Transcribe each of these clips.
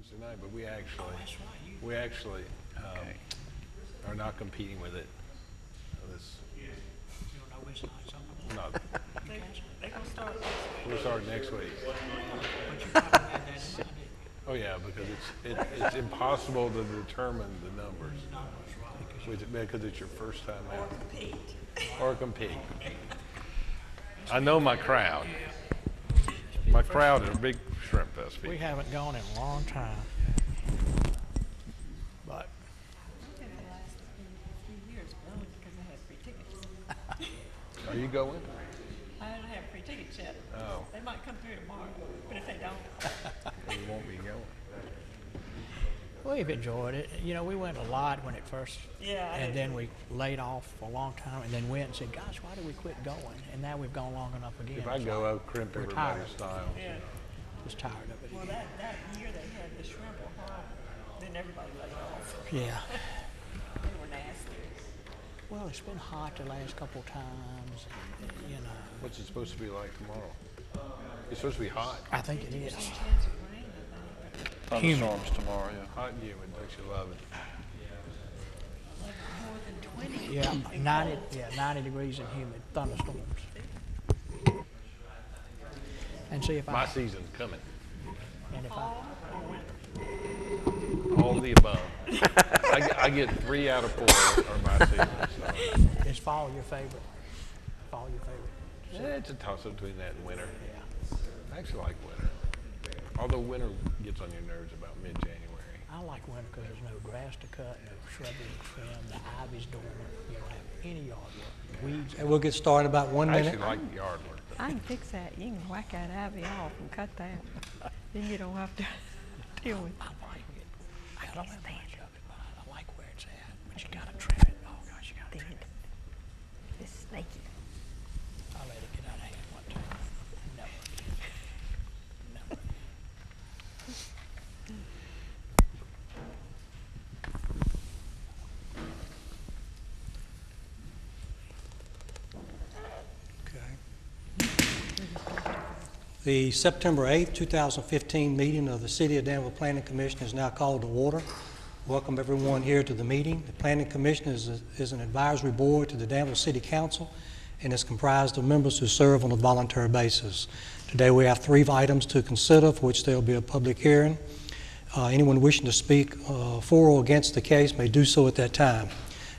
Wednesday night, but we actually, That's right. we actually Okay. are not competing with it. This, You don't know which night's open. not, They gonna start next week. we'll start next week. But you probably had that in mind, didn't you? Oh yeah, because it's impossible to determine the numbers Numbers, right? because it's your first time Or out compete. or compete. I know my crowd. My crowd is a big shrimp fest We people. haven't gone in a long time. But In the last few years, only because I had free tickets. Are you going? I don't have free tickets yet. Oh. They might come through tomorrow, but if they don't, You won't be going. we've enjoyed it. You know, we went a lot when it first, Yeah, I and did then too. we laid off for a long time, and then went and said, "Gosh, why did we quit going?" And now we've gone long enough again. If I so go, I'll crimp we're everybody's tired. style. yeah. Just tired of it. Well, that year they had the shrimp on high, then everybody laid off. Yeah. They were nasty. Well, it's been hot the last couple times, and, you know. What's it supposed to be like tomorrow? It's supposed to be hot. I think it is. Chance of rain, I think. Thunderstorms tomorrow, yeah. Hot and humid, don't you love it? Like more than 20. Yeah, 90 degrees and humid, thunderstorms. And see if My I, season's coming. and if I, Fall or winter. All the above. I get 3 out of 4 are my season. So. is fall your favorite? Fall your favorite? Yeah, it's a toss-up between that and winter. Yeah. I actually like winter. Although winter gets on your nerves about mid-January. I like winter because there's no grass to cut, no shrubbery to trim, the ivy's dormant, you don't have any yard work, weeds. And we'll get started in about 1 I minute. actually like yard work. I can fix that. You can whack that ivy off and cut that. Then you don't have to deal with I like it. I don't have much of it, but I like where it's at. But you gotta trim it. Oh gosh, you gotta trim it. this snaky. I let it get out of hand one time. Never. Never. Okay. The September 8th, 2015 meeting of the City of Danville Planning Commission is now called to order. Welcome everyone here to the meeting. The Planning Commission is an advisory board to the Danville City Council and is comprised of members who serve on a voluntary basis. Today we have 3 items to consider for which there will be a public hearing. Anyone wishing to speak for or against the case may do so at that time.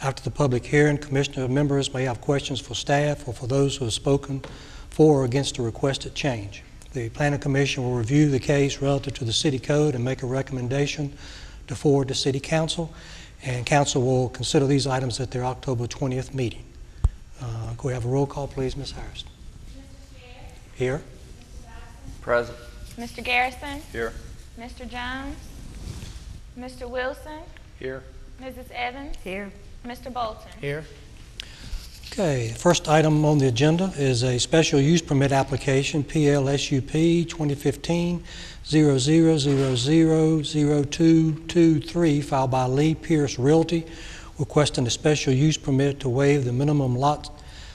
After the public hearing, Commissioner members may have questions for staff or for those who have spoken for or against the requested change. The Planning Commission will review the case relative to the City Code and make a recommendation to forward to City Council, and Council will consider these items at their October 20th meeting. Can we have a roll call, please, Ms. Harris? Here. Present. Mr. Garrison, Here. Mr. Jones, Mr. Wilson, Here? Mrs. Evans, Here. Mr. Bolton. Here? Okay, the first item on the agenda is a special use permit application, PLSUP 2015-00000223, filed by Lee Pierce Realty, requesting a special use permit to waive the minimum lot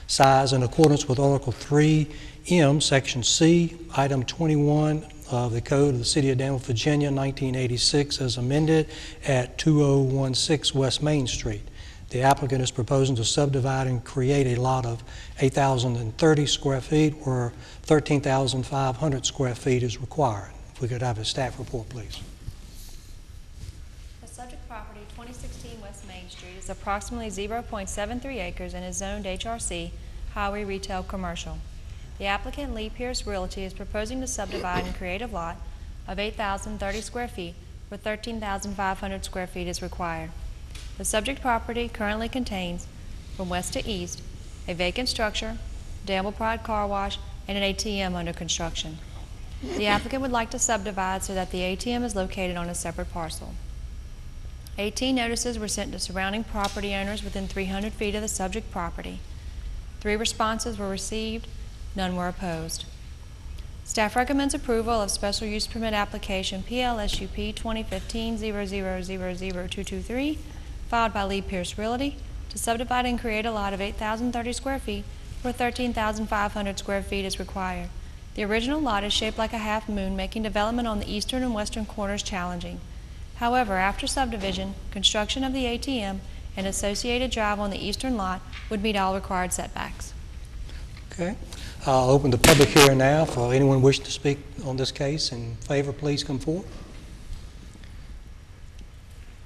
size in accordance with Article 3M, Section C, Item 21 of the Code of the City of Danville, Virginia, 1986, as amended at 2016 West Main Street. The applicant is proposing to subdivide and create a lot of 8,030 square feet where 13,500 square feet is required. If we could have a staff report, please. The subject property, 2016 West Main Street, is approximately 0.73 acres and is zoned HRC, Highway Retail Commercial. The applicant, Lee Pierce Realty, is proposing to subdivide and create a lot of 8,030 square feet where 13,500 square feet is required. The subject property currently contains, from west to east, a vacant structure, Danville Pride Car Wash, and an ATM under construction. The applicant would like to subdivide so that the ATM is located on a separate parcel. 18 notices were sent to surrounding property owners within 300 feet of the subject property. 3 responses were received, none were opposed. Staff recommends approval of special use permit application PLSUP 2015-00000223, filed by Lee Pierce Realty, to subdivide and create a lot of 8,030 square feet where 13,500 square feet is required. The original lot is shaped like a half moon, making development on the eastern and western corners challenging. However, after subdivision, construction of the ATM and associated drive on the eastern lot would meet all required setbacks. Okay. I'll open the public hearing now. For anyone wishing to speak on this case in favor, please come forward.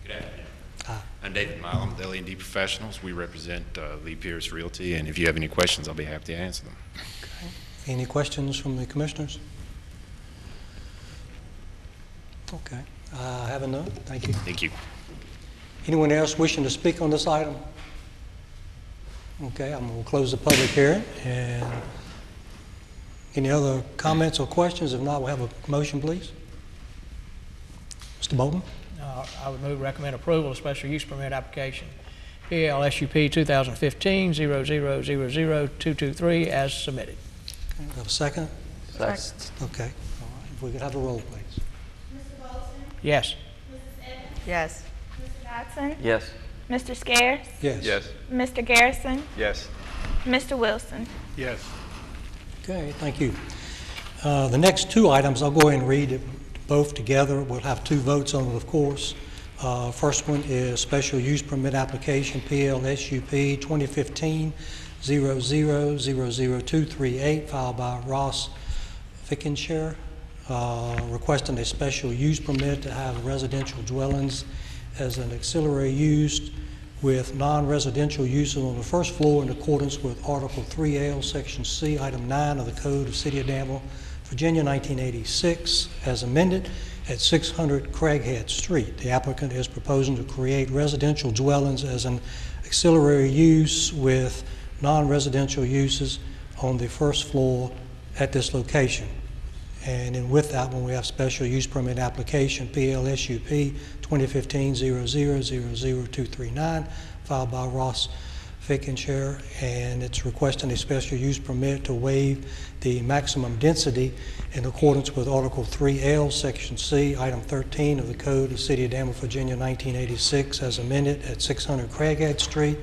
Good afternoon. Hi. I'm David Milam with L&D Professionals. We represent Lee Pierce Realty, and if you have any questions, I'll be happy to answer them. Any questions from the commissioners? Okay. Having none, thank you. Thank you. Anyone else wishing to speak on this item? Okay, I'm going to close the public hearing. And any other comments or questions? If not, we'll have a motion, please. Mr. Bolton? I would move recommend approval of special use permit application PLSUP 2015-00000223 as submitted. Okay, we have a second? Second. Okay. All right. If we could have a roll, please. Mr. Bolton? Yes. Mrs. Evans? Yes. Mr. Dodson? Yes. Mr. Scares? Yes. Mr. Garrison? Yes. Mr. Wilson? Yes. Okay, thank you. The next two items, I'll go ahead and read it both together. We'll have two votes on it, of course. First one is special use permit application PLSUP 2015-00000238, filed by Ross Fickenshire, requesting a special use permit to have residential dwellings as an auxiliary use with non-residential uses on the first floor in accordance with Article 3L, Section C, Item 9 of the Code of the City of Danville, Virginia, 1986, as amended at 600 Craighead Street. The applicant is proposing to create residential dwellings as an auxiliary use with non-residential uses on the first floor at this location. And then with that one, we have special use permit application PLSUP 2015-00000239, filed by Ross Fickenshire, and it's requesting a special use permit to waive the maximum density in accordance with Article 3L, Section C, Item 13 of the Code of the City of Danville, Virginia, 1986, as amended at 600 Craighead Street.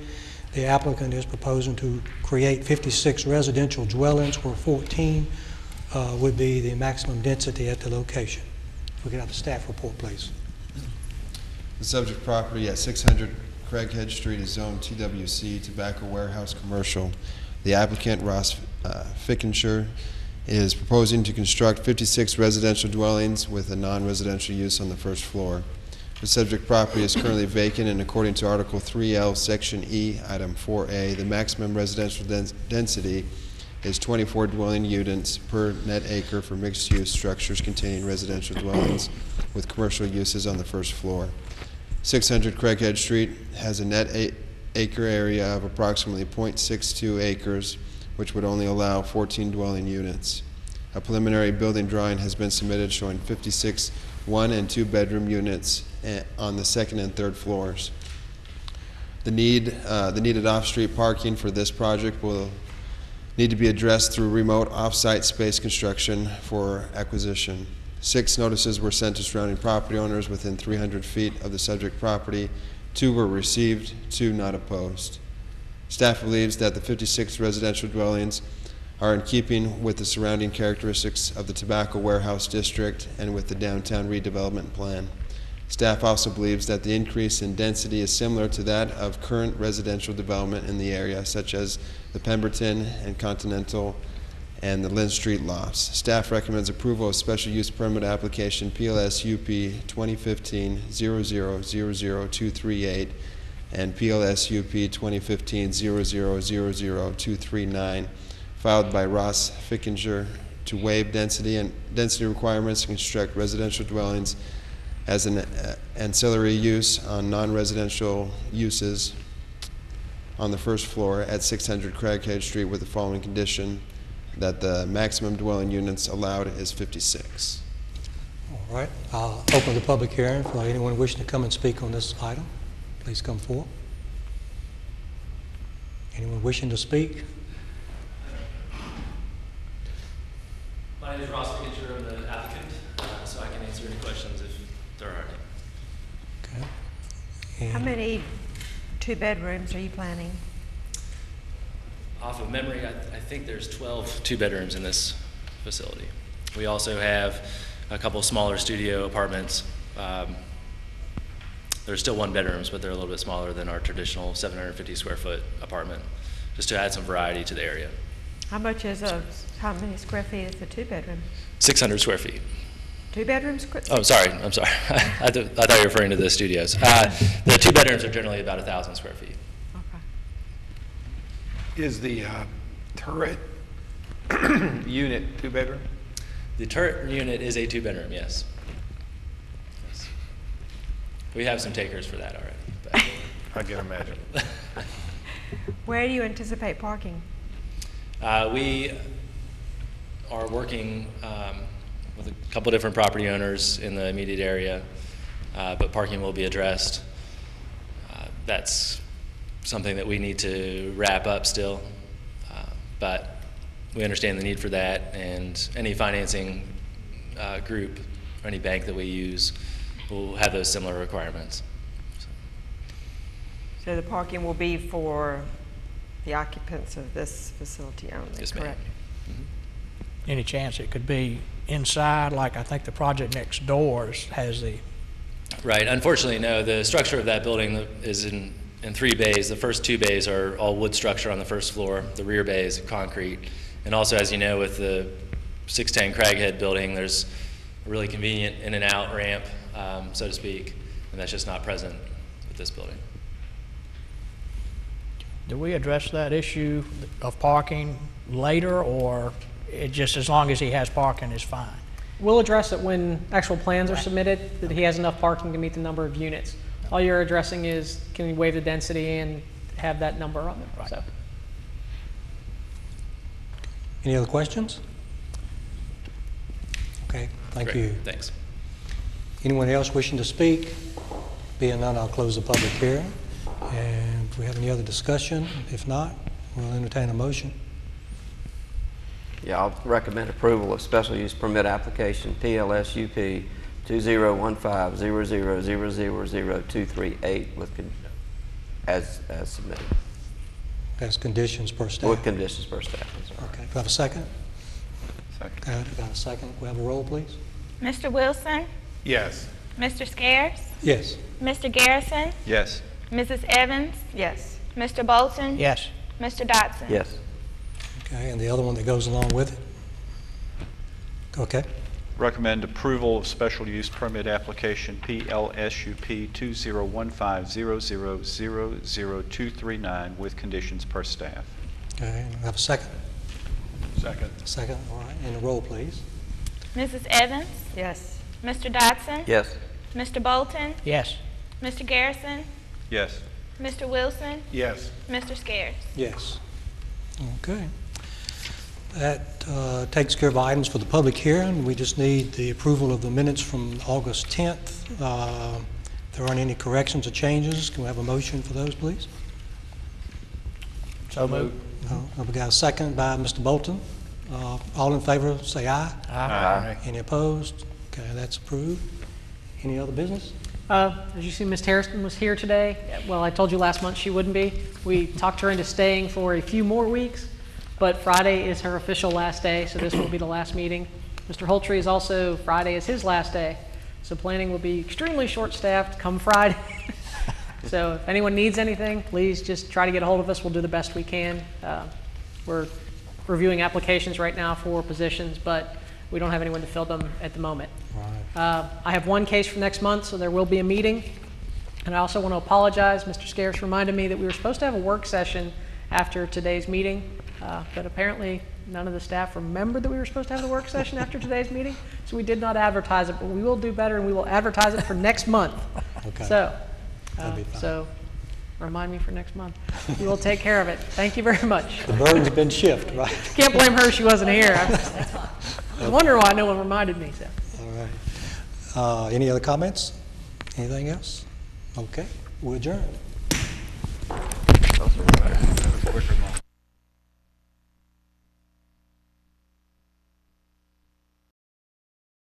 The applicant is proposing to create 56 residential dwellings where 14 would be the maximum density at the location. If we could have the staff report, please. The subject property at 600 Craighead Street is zoned TWC, Tobacco Warehouse Commercial. The applicant, Ross Fickenshire, is proposing to construct 56 residential dwellings with a non-residential use on the first floor. The subject property is currently vacant, and according to Article 3L, Section E, Item 4A, the maximum residential density is 24 dwelling units per net acre for mixed-use structures containing residential dwellings with commercial uses on the first floor. 600 Craighead Street has a net acre area of approximately 0.62 acres, which would only allow 14 dwelling units. A preliminary building drawing has been submitted showing 56 one- and two-bedroom units on the second and third floors. The needed off-street parking for this project will need to be addressed through remote off-site space construction for acquisition. 6 notices were sent to surrounding property owners within 300 feet of the subject property. 2 were received, 2 not opposed. Staff believes that the 56 residential dwellings are in keeping with the surrounding characteristics of the Tobacco Warehouse District and with the downtown redevelopment plan. Staff also believes that the increase in density is similar to that of current residential development in the area, such as the Pemberton and Continental and the Lynn Street lofts. Staff recommends approval of special use permit application PLSUP 2015-00000238 and PLSUP 2015-00000239, filed by Ross Fickenshire, to waive density requirements to construct residential dwellings as an ancillary use on non-residential uses on the first floor at 600 Craighead Street with the following condition: that the maximum dwelling units allowed is 56. All right, I'll open the public hearing for anyone wishing to come and speak on this item. Please come forward. Anyone wishing to speak? My name is Ross Fickenshire. I'm the applicant, so I can answer any questions if there are any. Okay. How And many two-bedrooms are you planning? Off of memory, I think there's 12 two-bedrooms in this facility. We also have a couple smaller studio apartments. They're still one bedrooms, but they're a little bit smaller than our traditional 750 square foot apartment, just to add some variety to the area. How many square feet is the two-bedroom? 600 square feet. Two-bedroom? Oh, sorry, I'm sorry. I thought you were referring to the studios. The two bedrooms are generally about 1,000 square feet. Okay. Is the turret unit two-bedroom? The turret unit is a two-bedroom, yes. Yes. We have some takers for that already. But I can imagine. Where do you anticipate parking? We are working with a couple different property owners in the immediate area, but parking will be addressed. That's something that we need to wrap up still, but we understand the need for that, and any financing group or any bank that we use will have those similar requirements. So the parking will be for the occupants of this facility only, Yes, ma'am. correct? Any chance it could be inside, like I think the project next doors has the, Right. Unfortunately, no. The structure of that building is in 3 bays. The first 2 bays are all wood structure on the first floor. The rear bay is concrete. And also, as you know, with the 610 Craghead building, there's a really convenient in and out ramp, so to speak, and that's just not present with this building. do we address that issue of parking later, or it just as long as he has parking is fine? We'll address it when actual plans are submitted, that he has enough parking to meet the number of units. All you're addressing is, can we waive the density and have that number on it? Right. So. Any other questions? Okay, thank Great. you. Thanks. Anyone else wishing to speak? Being none, I'll close the public hearing. And if we have any other discussion, if not, we'll entertain a motion. Yeah, I'll recommend approval of special use permit application PLSUP 2015-00000238 with as submitted. As conditions per staff. With conditions per staff. That's all right. Okay, do I have a second? Second. Got a second. We have a roll, please. Mr. Wilson, Yes. Mr. Scares, Yes. Mr. Garrison, Yes. Mrs. Evans, Yes. Mr. Bolton, Yes. Mr. Dodson. Yes. Okay, and the other one that goes along with it? Okay, Recommend approval of special use permit application PLSUP 2015-00000239 with conditions per staff. okay, we have a second. Second. Second, all right, and a roll, please. Mrs. Evans, Yes. Mr. Dodson, Yes. Mr. Bolton, Yes. Mr. Garrison, Yes. Mr. Wilson, Yes. Mr. Scares. Yes. Okay. That takes care of items for the public hearing. We just need the approval of the minutes from August 10th. If there aren't any corrections or changes, can we have a motion for those, please? So moved. We got a second by Mr. Bolton. All in favor, say aye. Aye. Any opposed? Okay, that's approved. Any other business? As you see, Ms. Harrison was here today. Well, I told you last month she wouldn't be. We talked her into staying for a few more weeks, but Friday is her official last day, so this will be the last meeting. Mr. Holtree is also, Friday is his last day, so planning will be extremely short-staffed come Friday. So if anyone needs anything, please just try to get a hold of us. We'll do the best we can. We're reviewing applications right now for positions, but we don't have anyone to fill them at the moment. Right. I have one case for next month, so there will be a meeting. And I also want to apologize. Mr. Scares reminded me that we were supposed to have a work session after today's meeting, but apparently none of the staff remembered that we were supposed to have the work session after today's meeting, so we did not advertise it, but we will do better and we will advertise it for next month. Okay. So, That'd be fine. so remind me for next month. We will take care of it. Thank you very much. The burden's been shifted, right? Can't blame her, she wasn't here. I was wondering why no one reminded me. So. All right. Any other comments? Anything else? Okay, we're adjourned. Those are quicker months.